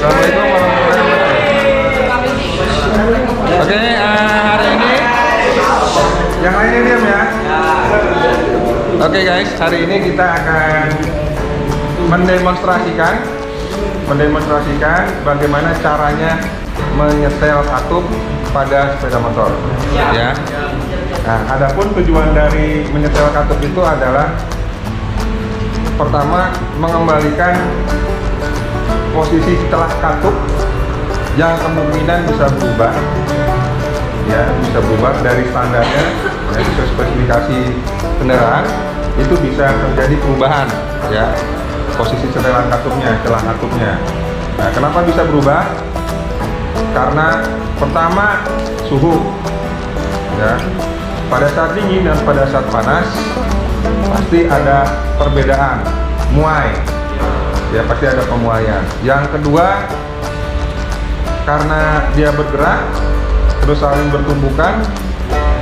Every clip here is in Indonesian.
Assalamualaikum warahmatullahi wabarakatuh. Oke, hari ini yang lainnya diam ya. Oke guys, hari ini kita akan mendemonstrasikan bagaimana caranya menyetel katup pada sepeda motor. Ya. Nah, adapun tujuan dari menyetel katup itu adalah pertama mengembalikan posisi setelah katup yang kemungkinan bisa berubah, ya bisa berubah dari standarnya, dari spesifikasi kendaraan itu bisa terjadi perubahan, ya posisi setelan katupnya, celah katupnya. Nah, kenapa bisa berubah? Karena pertama suhu, ya pada saat dingin dan pada saat panas pasti ada perbedaan, muai, ya pasti ada pemuaian. Yang kedua, karena dia bergerak terus saling bertumbukan,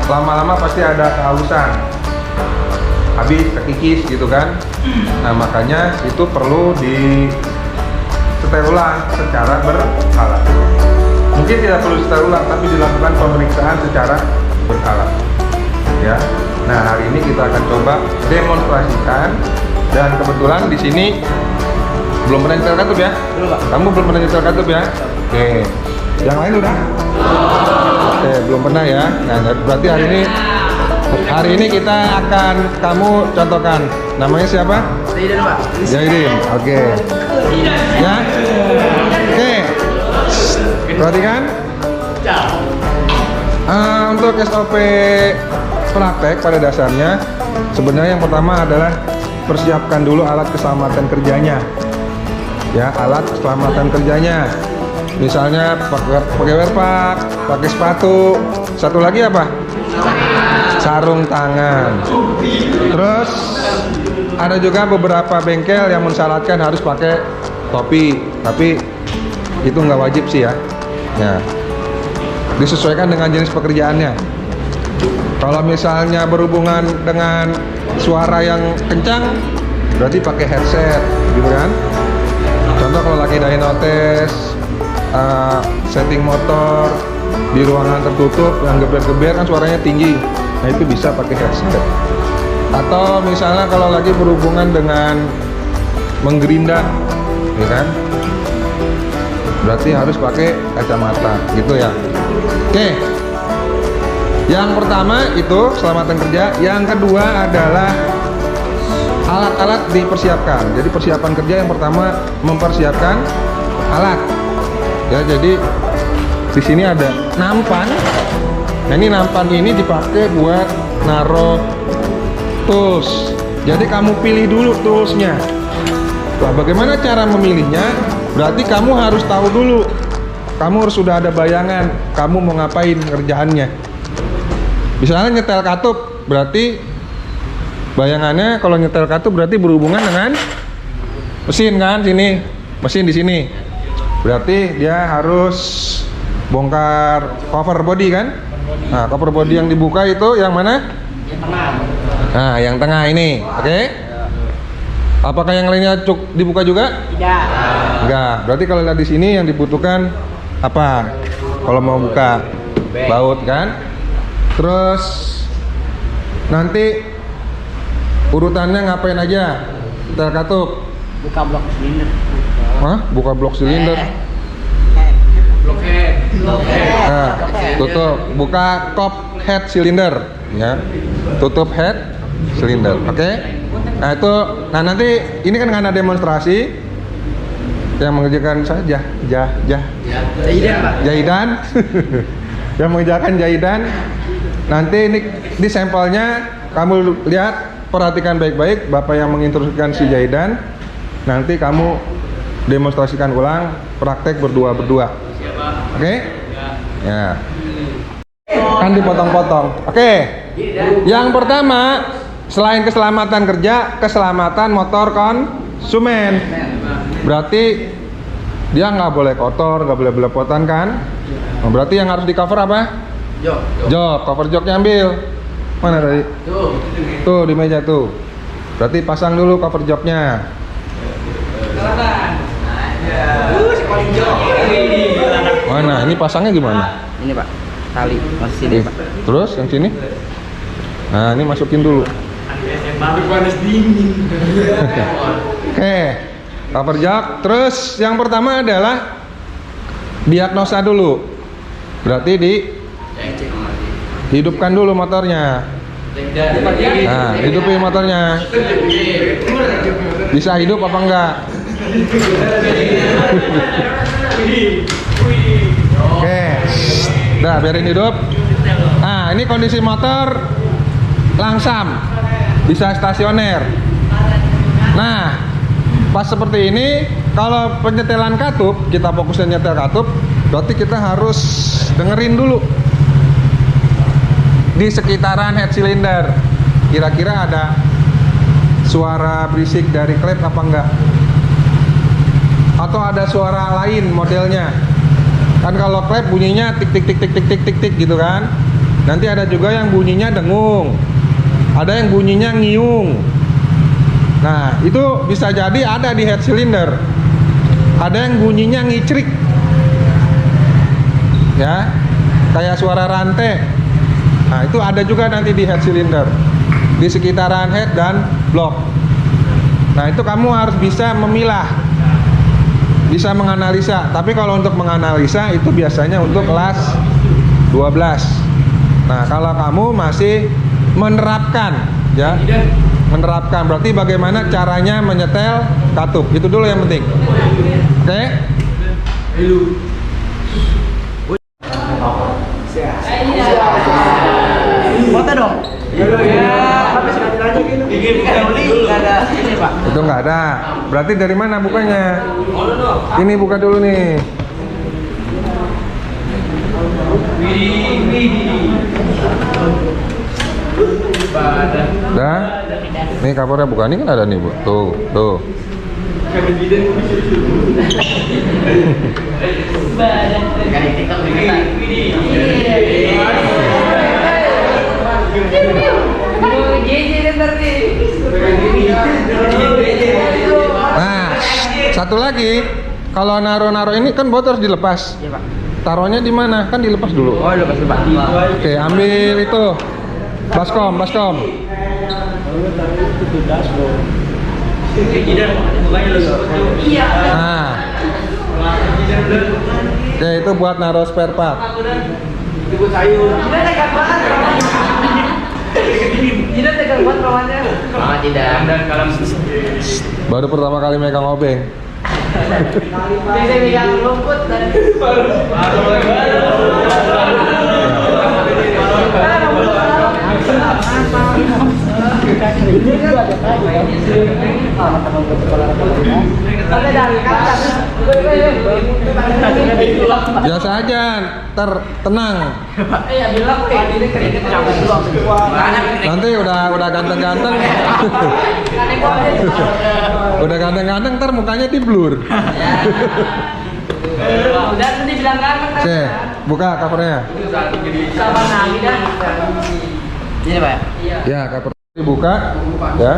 lama-lama pasti ada kehausan, habis kekikis gitu kan. Nah, makanya itu perlu disetel ulang secara berkala. Mungkin tidak perlu setel ulang, tapi dilakukan pemeriksaan secara berkala, ya. Nah, hari ini kita akan coba demonstrasikan, dan kebetulan di sini belum pernah nyetel katup ya? Belum, Pak. Kamu belum pernah nyetel katup ya? Oke. Yang lain udah? Oke, belum pernah ya. Nah, berarti hari ini kita akan kamu contohkan. Namanya siapa? Zaidin, Pak. Zaidin. Oke. Ya. Oke. Perhatikan. Untuk SOP praktek pada dasarnya sebenarnya yang pertama adalah persiapkan dulu alat keselamatan kerjanya, ya alat keselamatan kerjanya, misalnya pakai wear pack, pakai sepatu, satu lagi apa, sarung tangan. Terus ada juga beberapa bengkel yang mensyaratkan harus pakai topi, tapi itu nggak wajib sih ya. Ya, disesuaikan dengan jenis pekerjaannya. Kalau misalnya berhubungan dengan suara yang kencang, berarti pakai headset, gitu kan? Contoh kalau lagi dyno-test, setting motor di ruangan tertutup yang geber-geber kan suaranya tinggi, nah itu bisa pakai headset. Atau misalnya kalau lagi berhubungan dengan menggerinda, ya kan? Berarti harus pakai kacamata, gitu ya. Oke. Yang pertama itu keselamatan kerja, yang kedua adalah alat-alat dipersiapkan. Jadi persiapan kerja yang pertama mempersiapkan alat. Ya, jadi di sini ada nampan. Nah, ini nampan ini dipakai buat naruh tools. Jadi kamu pilih dulu toolsnya. Nah, bagaimana cara memilihnya? Berarti kamu harus tahu dulu. Kamu harus sudah ada bayangan kamu mau ngapain kerjaannya. Misalnya nyetel katup, berarti bayangannya kalau nyetel katup berarti berhubungan dengan mesin kan, sini, mesin di sini. Berarti dia harus bongkar cover body kan? Nah, cover body yang dibuka itu yang mana? Yang tengah. Nah, yang tengah ini, oke? Apakah yang lainnya dibuka juga? Tidak. Enggak. Berarti kalau lihat di sini yang dibutuhkan apa? Kalau mau buka baut kan? Terus nanti urutannya ngapain aja? Setel katup. Buka blok silinder. Hah? Buka blok silinder. Blok head. Nah, tutup. Buka top head silinder, ya. Tutup head silinder. Oke? Nah, itu nanti ini kan karena demonstrasi yang mengerjakan saja Zaidin, Pak. jahidan. Yang mengerjakan jahidan. Nanti ini di sampelnya kamu lihat, perhatikan baik-baik. Bapak yang menginstruksikan si jahidan. Nanti kamu demonstrasikan ulang, praktek berdua. Oke? Ya. Kan dipotong-potong. Oke. Yang pertama, selain keselamatan kerja, keselamatan motor konsumen. Berarti dia nggak boleh kotor, nggak boleh belepotan kan? Nah, berarti yang harus di cover apa? Jok, cover joknya ambil. Mana tadi? Tuh di meja tuh. Berarti pasang dulu cover joknya. Si paling jok. Nah, ini pasangnya gimana? Ini Pak, tali masih sini Pak. Terus yang sini? Nah, ini masukin dulu. Panas dingin. Oke, cover jok. Terus yang pertama adalah diagnosa dulu. Berarti hidupkan dulu motornya. Nah, hidupin motornya. Bisa hidup apa enggak? Oke, udah biarin hidup. Nah, ini kondisi motor langsam, bisa stasioner. Nah, pas seperti ini, kalau penyetelan katup, kita fokusnya nyetel katup, berarti kita harus dengerin dulu di sekitaran head cylinder. Kira-kira ada suara berisik dari klep apa enggak? Atau ada suara lain modelnya? Kan kalau klep bunyinya tik tik tik tik tik tik tik tik gitu kan. Nanti ada juga yang bunyinya dengung. Ada yang bunyinya ngiung. Nah, itu bisa jadi ada di head cylinder. Ada yang bunyinya ngicrik. Ya. Kayak suara rantai. Nah, itu ada juga nanti di head cylinder. Di sekitaran head dan block. Nah, itu kamu harus bisa memilah. Bisa menganalisa, tapi kalau untuk menganalisa itu biasanya untuk kelas 12. Nah, kalau kamu masih menerapkan, ya, menerapkan berarti bagaimana caranya menyetel katup, itu dulu yang penting. Oke? Foto dong. Itu nggak ada. Berarti dari mana bukanya? Ini buka dulu nih. Udah. Nih covernya buka, ini kan ada nih Bu. Tuh, tuh. Nah, satu lagi, kalau naro-naro ini kan bot harus dilepas. Iya Pak. Taruhnya di mana? Kan dilepas dulu. Oh, udah pasti Pak. Oke, ambil itu. Baskom, baskom. Nah. Oke, itu buat naruh spare part. Tidak tegang buat lawannya. Ah, tidak. Baru pertama kali megang obeng. Biasa megang rumput dan Biasa aja, tenang. Nanti udah ganteng-ganteng. Udah ganteng-ganteng, ntar mukanya di blur. udah nanti bilang ganteng. Oke, buka covernya. Sama lagi dah. Ini Pak. Ya, cover dibuka. Ya.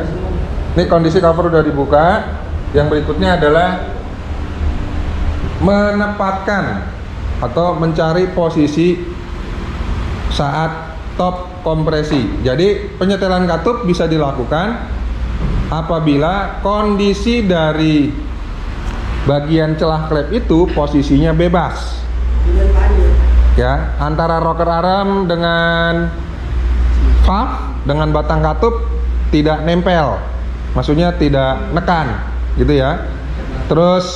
Ini kondisi cover udah dibuka. Yang berikutnya adalah menempatkan atau mencari posisi saat top kompresi. Jadi penyetelan katup bisa dilakukan apabila kondisi dari bagian celah klep itu posisinya bebas. Ya, antara rocker arm dengan valve dengan batang katup tidak nempel. Maksudnya tidak nekan, gitu ya. Terus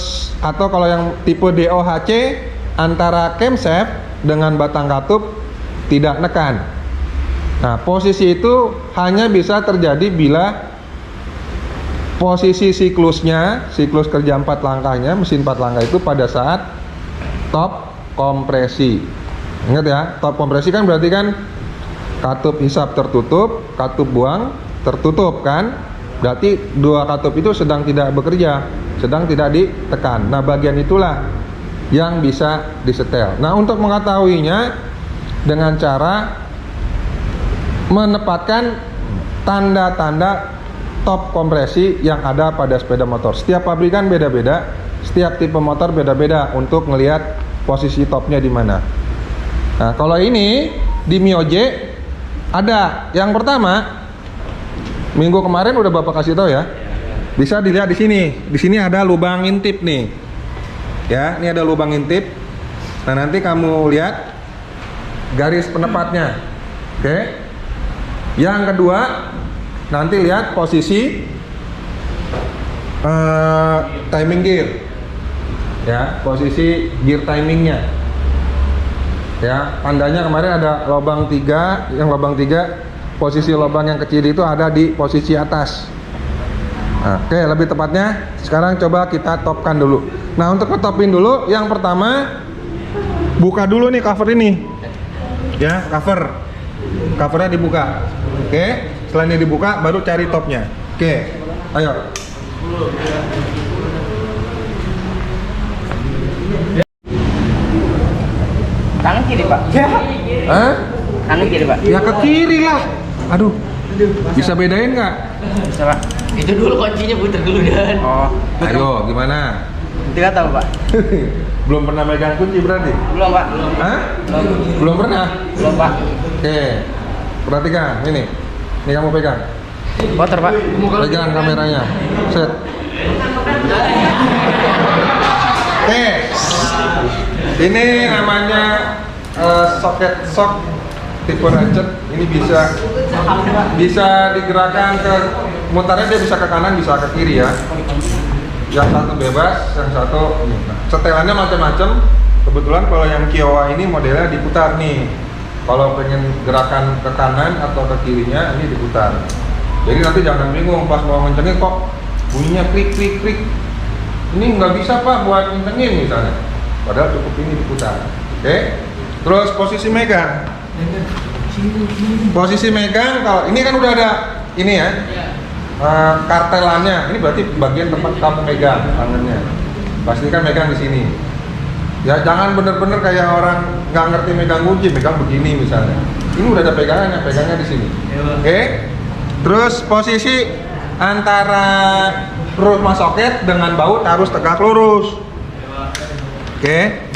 atau kalau yang tipe DOHC antara camshaft dengan batang katup tidak nekan. Nah, posisi itu hanya bisa terjadi bila posisi siklusnya, siklus kerja 4 langkahnya, mesin 4 langkah itu pada saat top kompresi. Ingat ya, top kompresi kan berarti kan katup hisap tertutup, katup buang tertutup kan? Berarti dua katup itu sedang tidak bekerja, sedang tidak ditekan. Nah, bagian itulah yang bisa disetel. Nah, untuk mengetahuinya dengan cara menempatkan tanda-tanda top kompresi yang ada pada sepeda motor. Setiap pabrikan beda-beda, setiap tipe motor beda-beda untuk melihat posisi topnya di mana. Nah, kalau ini di Mioje ada yang pertama, minggu kemarin udah Bapak kasih tahu ya. Bisa dilihat di sini. Di sini ada lubang intip nih. Ya, ini ada lubang intip. Nah, nanti kamu lihat garis penepatnya. Oke. Yang kedua, nanti lihat posisi timing gear. Ya, posisi gear timingnya. Ya, tandanya kemarin ada lubang 3, yang lubang 3 posisi lubang yang kecil itu ada di posisi atas. Nah, oke, lebih tepatnya sekarang coba kita topkan dulu. Nah, untuk ngetopin dulu, yang pertama buka dulu nih cover ini. Ya, covernya dibuka. Oke, setelah ini dibuka baru cari topnya. Oke, ayo. Tangan kiri, Pak. Hah? Tangan kiri, Pak. Ya ke kiri lah. Aduh, bisa bedain nggak? Bisa, Pak. Itu dulu kuncinya puter dulu dan. Oh. Ayo, gimana? Tidak tahu, Pak. Belum pernah megang kunci berarti? Belum, Pak. Hah? Belum pernah? Belum, Pak. Oke, perhatikan ini. Ini kamu pegang. Motor, Pak. Pegang kameranya. Set. Oke. Ini namanya soket shock tipe ratchet. Ini bisa digerakkan ke mutarnya, dia bisa ke kanan, bisa ke kiri ya. Yang satu bebas, yang satu ini. Nah, setelannya macam-macam. Kebetulan kalau yang Kiowa ini modelnya diputar nih. Kalau pengen gerakan ke kanan atau ke kirinya, ini diputar. Jadi nanti jangan bingung pas mau ngencengin kok bunyinya klik klik klik. Ini nggak bisa Pak buat ngencengin misalnya. Padahal cukup ini diputar. Oke. Terus posisi megang. Posisi megang, kalau ini kan udah ada ini ya. Kartelannya. Ini berarti bagian tempat kamu megang tangannya. Pastikan megang di sini. Ya jangan bener-bener kayak orang nggak ngerti megang kunci, megang begini misalnya. Ini udah ada pegangannya, pegangnya di sini. Oke. Terus posisi antara rumah soket dengan baut harus tegak lurus. Oke.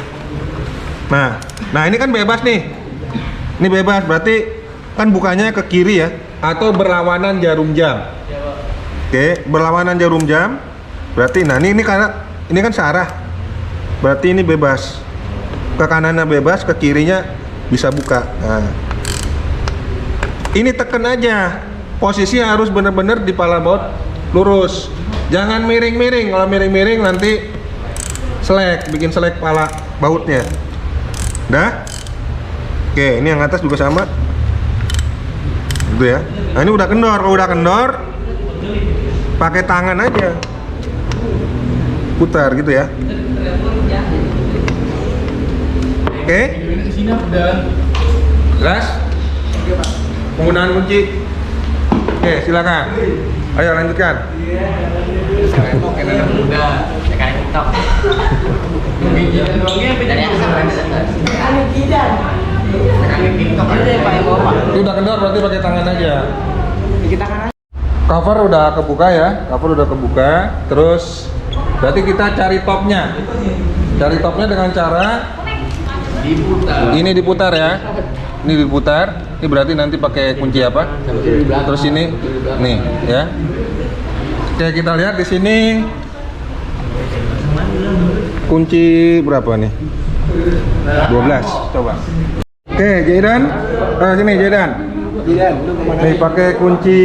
Nah ini kan bebas nih. Ini bebas, berarti kan bukanya ke kiri ya, atau berlawanan jarum jam. Oke, berlawanan jarum jam. Berarti, nah ini karena ini kan searah. Berarti ini bebas. Ke kanannya bebas, ke kirinya bisa buka. Nah. Ini tekan aja. Posisi harus benar-benar di pala baut lurus. Jangan miring-miring. Kalau miring-miring nanti selek, bikin selek pala bautnya. Udah? Oke, ini yang atas juga sama. Gitu ya. Nah, ini udah kendor. Kalau udah kendor, pakai tangan aja. Putar gitu ya. Oke. Jelas? Penggunaan kunci. Oke, silakan. Ayo lanjutkan. Itu udah kendor berarti pakai tangan aja. Cover udah kebuka ya. Cover udah kebuka. Terus berarti kita cari topnya. Cari topnya dengan cara diputar. Ini diputar ya. Ini diputar. Ini berarti nanti pakai kunci apa? Terus ini, nih ya. Oke, kita lihat di sini kunci berapa nih? 12. Coba. Oke, Jaidan. Sini Jaidan. Nih pakai kunci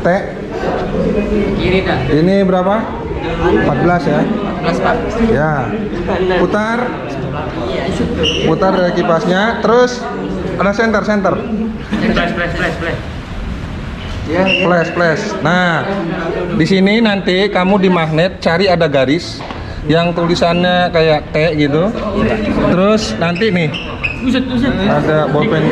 T. Kiri dah. Ini berapa? 14 ya. 14, Pak. Ya. Putar. Putar dari kipasnya, terus ada center. Flash. Nah, di sini nanti kamu di magnet cari ada garis yang tulisannya kayak T gitu. Terus nanti nih ada bolpen.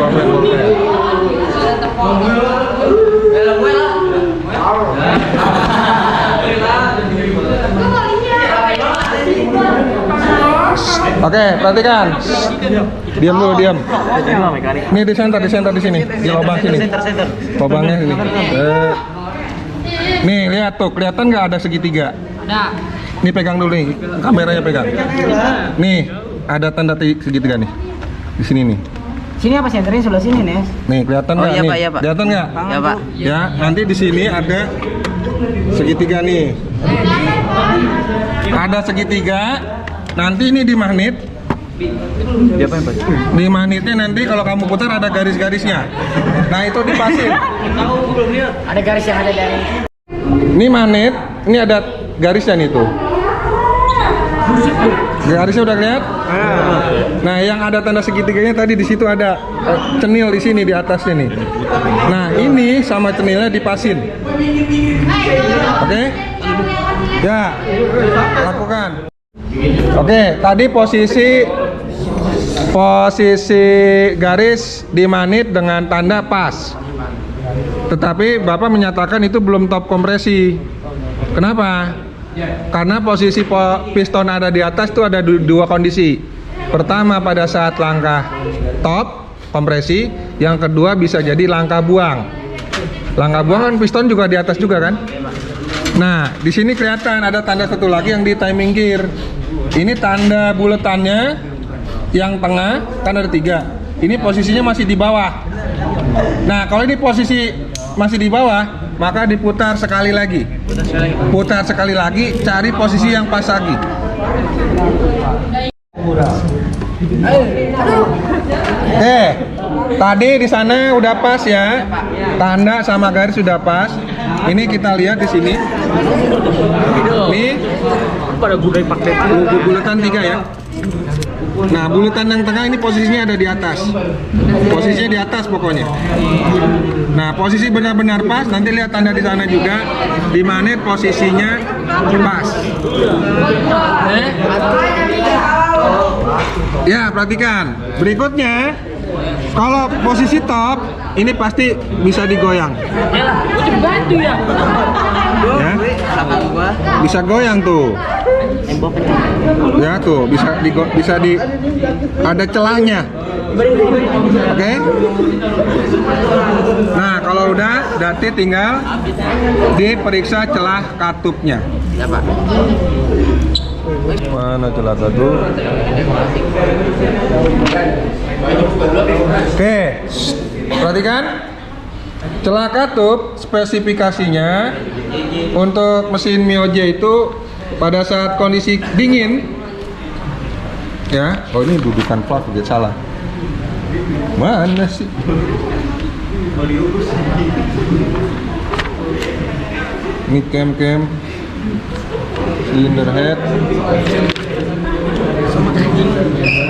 Oke, perhatikan. Diam dulu. Ini di center di sini, di lubang sini. Lubangnya sini. Nih, lihat tuh, kelihatan nggak ada segitiga? Ada. Nih pegang dulu nih, kameranya pegang. Nih, ada tanda segitiga nih. Di sini nih. Sini apa senternya sebelah sini, Nes? Nih, kelihatan nggak iya, nih? Pak, iya, Pak. Kelihatan nggak? Ya, Pak. Ya, nanti di sini ada segitiga nih. Ada segitiga. Nanti ini dimagnet. Di magnetnya nanti kalau kamu putar ada garis-garisnya. Nah, itu dipasin. Ada garis yang ada dari Ini magnet, ini ada garisnya nih tuh. Garisnya udah lihat? Nah, yang ada tanda segitiganya tadi di situ ada cenil di sini di atasnya nih. Nah, ini sama cenilnya dipasin. Oke? Ya, lakukan. Oke, tadi posisi garis di magnet dengan tanda pas. Tetapi Bapak menyatakan itu belum top kompresi. Kenapa? Karena posisi piston ada di atas itu ada dua kondisi. Pertama pada saat langkah top kompresi, yang kedua bisa jadi langkah buang. Langkah buang kan piston juga di atas juga kan? Nah, di sini kelihatan ada tanda satu lagi yang di timing gear. Ini tanda buletannya yang tengah, kan ada 3. Ini posisinya masih di bawah. Nah, kalau ini posisi masih di bawah, maka diputar sekali lagi. Putar sekali lagi, cari posisi yang pas lagi. Tadi di sana udah pas ya. Tanda sama garis sudah pas. Ini kita lihat di sini. Nih, buletan 3 ya. Nah, buletan yang tengah ini posisinya ada di atas. Posisinya di atas pokoknya. Nah, posisi benar-benar pas. Nanti lihat tanda di sana juga. Di magnet posisinya pas. Ya, perhatikan. Berikutnya, kalau posisi top, ini pasti bisa digoyang. Ya, bisa goyang tuh. Ya tuh, ada celahnya. Oke? Nah, kalau udah, berarti tinggal diperiksa celah katupnya. Ya, Pak. Mana celah katup? Oke, perhatikan. Celah katup spesifikasinya untuk mesin Mioje itu pada saat kondisi dingin, ya. Oh, ini dudukan valve udah salah. Mana sih? Ini cam cylinder head.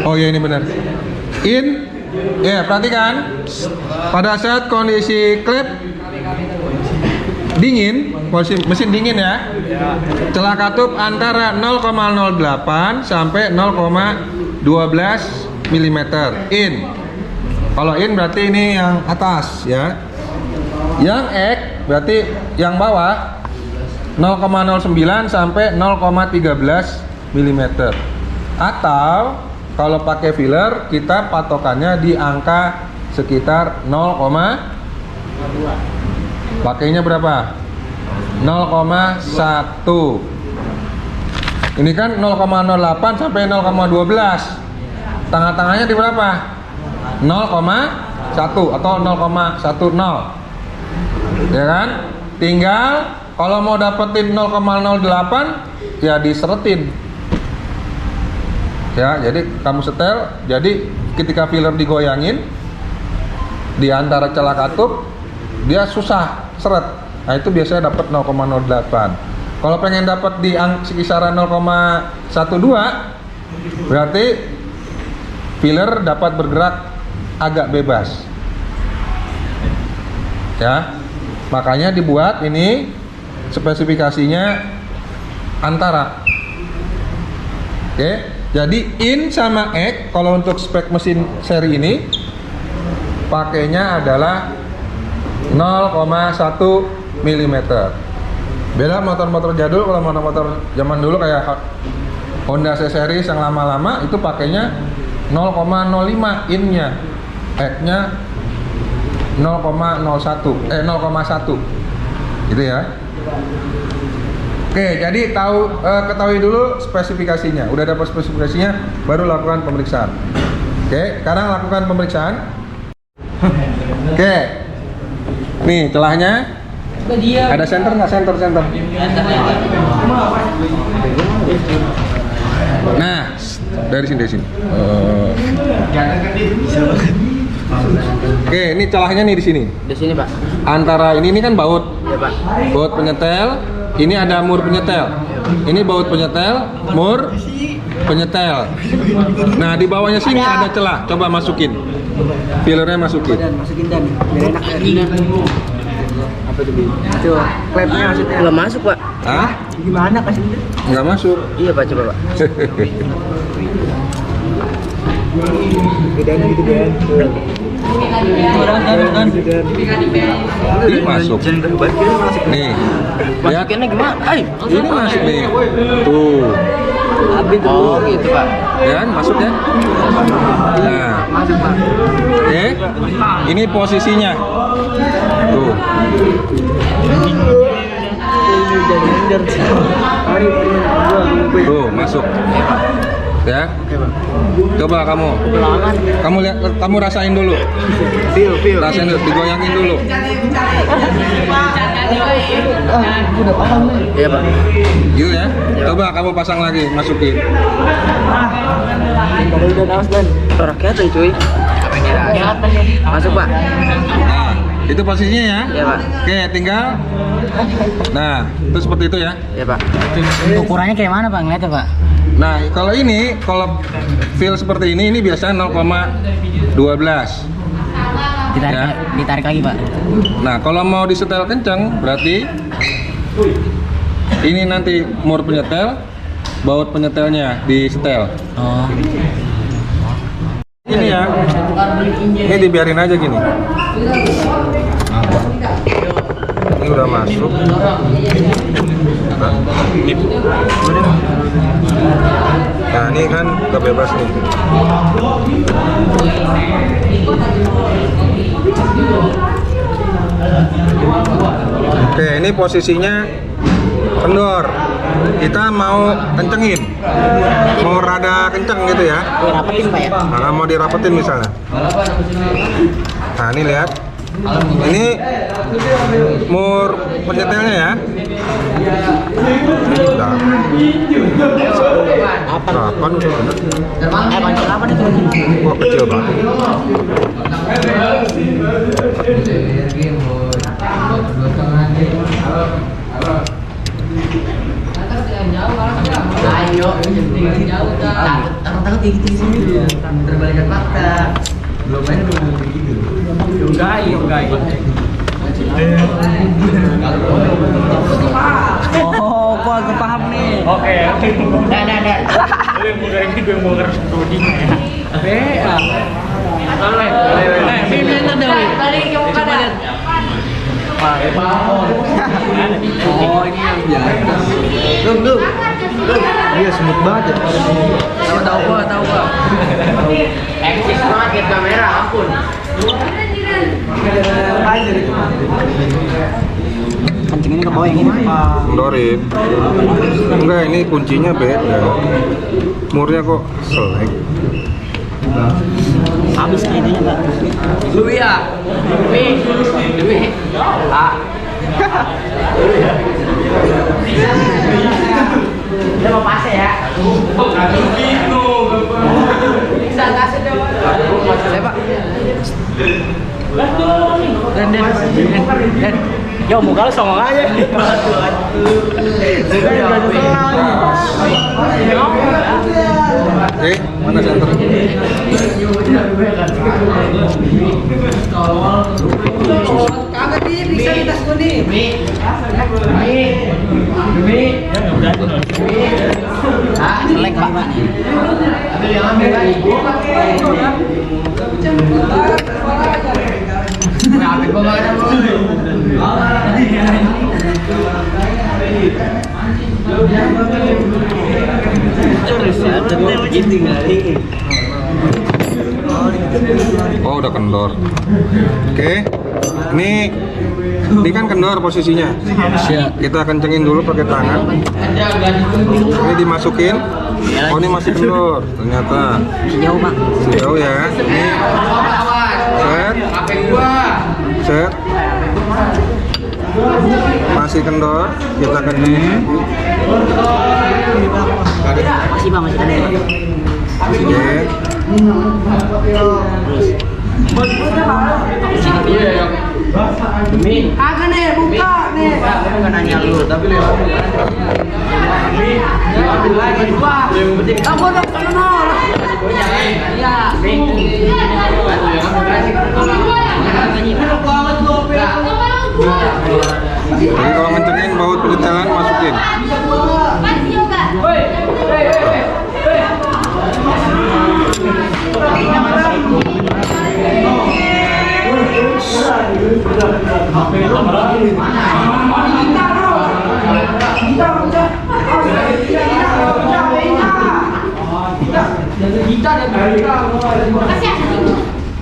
Oh ya, ini benar. Ya, perhatikan. Pada saat kondisi klep dingin, mesin dingin ya, celah katup antara 0,08 sampai 0,12 mm in. Kalau in berarti ini yang atas ya. Yang X berarti yang bawah 0,09 sampai 0,13 mm. Atau kalau pakai filler kita patokannya di angka sekitar 0, pakainya berapa? 0,1. Ini kan 0,08 sampai 0,12. Tengah-tengahnya di berapa? 0,1 atau 0,10. Ya kan? Tinggal kalau mau dapetin 0,08 ya diseretin. Ya, jadi kamu setel, jadi ketika filler digoyangin di antara celah katup dia susah seret. Nah, itu biasanya dapat 0,08. Kalau pengen dapat di kisaran 0,12 berarti filler dapat bergerak agak bebas. Ya. Makanya dibuat ini spesifikasinya antara. Oke. Jadi in sama X kalau untuk spek mesin seri ini pakainya adalah 0,1 mm. Beda motor-motor jadul. Kalau motor-motor zaman dulu kayak Honda C-Series yang lama-lama itu pakainya 0,05 in-nya, X-nya 0,1 gitu ya. Oke, jadi ketahui dulu spesifikasinya. Udah dapat spesifikasinya, baru lakukan pemeriksaan. Oke, sekarang lakukan pemeriksaan. Oke, nih celahnya. Ada senter nggak? Senter. Nah, dari sini. Oke, ini celahnya nih di sini. Di sini, Pak. Antara ini kan baut. Ya, Pak. Baut penyetel. Ini ada mur penyetel. Ini baut penyetel, mur penyetel. Nah, di bawahnya sini ada celah. Coba masukin. Fillernya masukin. Masukin dan biar enak ya. Apa itu? Itu klepnya maksudnya. Enggak masuk, Pak. Hah? Gimana kasihnya? Nggak masuk. Iya, Pak, coba, Pak. Gedean gitu kan. Ini masuk. Nih. Lihat. Masukinnya gimana? Ini masuk nih. Tuh. Oh, gitu, Pak. Ya kan? Masuk ya? Nah. Masuk, Pak. Oke. Ini posisinya. Tuh. Tuh, masuk. Ya. Coba kamu lihat, kamu rasain dulu. Feel. Rasain dulu, digoyangin dulu. Iya, Pak. Gitu ya. Coba kamu pasang lagi, masukin. Udah naos dan. Suara kelihatan, cuy. Masuk, Pak. Nah, itu posisinya ya. Iya, Pak. Oke, tinggal. Nah, itu seperti itu ya. Iya, Pak. Ukurannya kayak mana, Pak? Ngeliatnya, Pak? Nah, kalau feel seperti ini biasanya 0,12. Ditarik lagi, Pak. Nah, kalau mau disetel kencang, berarti ini nanti mur penyetel, baut penyetelnya disetel. Oh. Ini ya, ini dibiarin aja gini. Ini udah masuk. Nah, ini kan udah bebas nih. Oke, ini posisinya kendor. Kita mau kencengin, mau rada kenceng gitu ya. Rapetin, Pak, ya? Nah, mau dirapetin misalnya. Nah, ini lihat. Ini mur penyetelnya ya. Nah. Kapan udah bener? Pancel apa nih, tuh? Kok kecil banget? Ayo, jauh dah. Takut tinggi sini. Terbalikan fakta. Belum main udah ngomong begitu. Yonggai. Oh, gua agak paham nih. Oke. Dan. Lu yang mau garing gue yang mau ngeres coding ya. Bea. Ini ada, Wi. Balik ke muka dah. Oh, ini yang biasa. Lu. Iya, smooth banget ya. Tahu gua. Eksis banget ya kamera, ampun. Kencengin ke bawah yang ini. Kendorin. Enggak, ini kuncinya beda. Murnya kok selek. Habis ininya, Pak. Lu ya. Demi. Udah mau pas ya. Bisa kasih deh, Pak. Saya, Pak. Dan. Yo, muka lu songong aja. Mana center? Kagak bisa di tas kuning. Selek, Pak. Oh, udah kendor. Oke. Ini kan kendor posisinya. Kita kencengin dulu pakai tangan. Ini dimasukin. Oh, ini masih kendor ternyata. Jauh Pak. Jauh ya. Ini set. Masih kendor. Kita kencengin. Masih Bang, masih kan. Oke. Agak nih, buka nih. Bukan nanya lu, tapi lewat. Kamu dong sana. Iya. Jadi kalau ngencengin baut penyetelan masukin.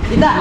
Kita.